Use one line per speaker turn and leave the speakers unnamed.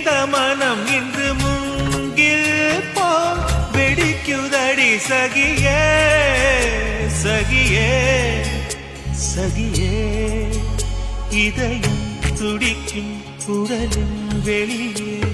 வைத்த மனம் இன்று மூங்கில் போல் வெடிக்குதடி சகியே சகியே சகியே இதயம் துடிக்கும் குரலின் வெளியே